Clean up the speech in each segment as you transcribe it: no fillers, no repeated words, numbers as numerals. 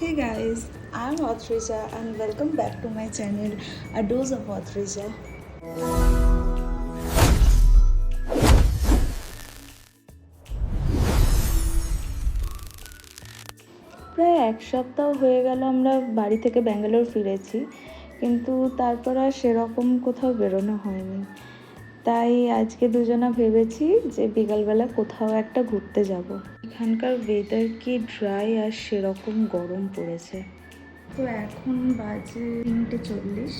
Hey guys, I'm Autrisha and welcome back to my channel, A Dose of Autrisha. প্রায় এক সপ্তাহ হয়ে গেল আমরা বাড়ি থেকে ব্যাঙ্গালোর ফিরেছি, কিন্তু তারপর আর সেরকম কোথাও বেরোনো হয়নি। তাই আজকে দুজনা ভেবেছি যে বিকালবেলা কোথাও একটা ঘুরতে যাব। এখানকার ওয়েদার কি ড্রাই আর সেরকম গরম পড়েছে। তো এখন বাজে 3:40।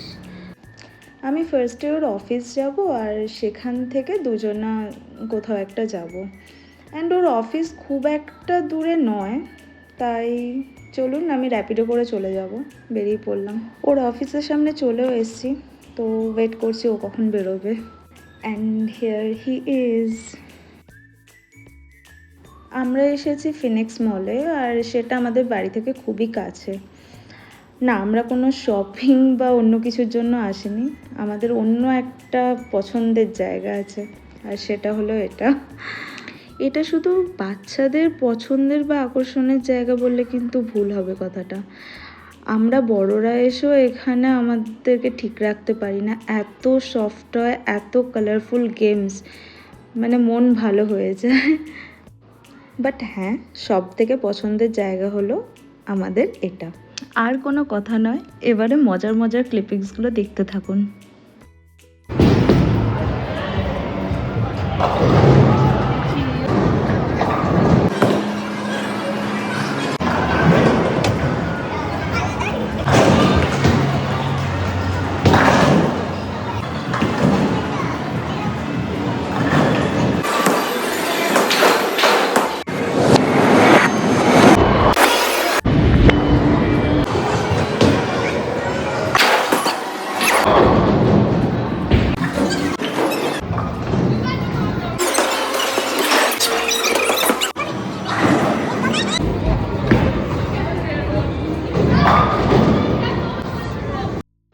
আমি ফার্স্টে ওর অফিস যাব আর সেখান থেকে দুজনা কোথাও একটা যাব। অ্যান্ড ওর অফিস খুব একটা দূরে নয়, তাই চলুন আমি র্যাপিডো করে চলে যাব। বেরিয়ে পড়লাম। ওর অফিসের সামনে চলেও এসেছি, তো ওয়েট করছি ও কখন বেরোবে। And here he is. আমরা এসেছি ফিনিক্স মলে, আর সেটা আমাদের বাড়ি থেকে খুবই কাছে। না, আমরা কোনো শপিং বা অন্য কিছুর জন্য আসিনি। আমাদের অন্য একটা পছন্দের জায়গা আছে, আর সেটা হলো এটা। এটা শুধু বাচ্চাদের পছন্দের বা আকর্ষণের জায়গা বললে কিন্তু ভুল হবে কথাটা। আমরা বড়রা এসেও এখানে আমাদেরকে ঠিক রাখতে পারি না। এত সফট টয়, এত কালারফুল গেমস, মানে মন ভালো হয়ে যায়। বাট হ্যাঁ, সব থেকে পছন্দের জায়গা হলো আমাদের এটা। আর কোনো কথা নয়, এবারে মজার মজার ক্লিপিংসগুলো দেখতে থাকুন।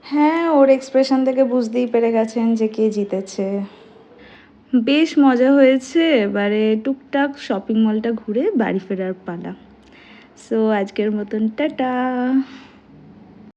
হ্যাঁ, ওর এক্সপ্রেশন থেকে বুঝতেই পেরে গেছেন যে কে জিতেছে। বেশ মজা হয়েছে। এবারে টুকটাক শপিং মলটা ঘুরে বাড়ি ফেরার পালা। সো আজকের মতন টাটা।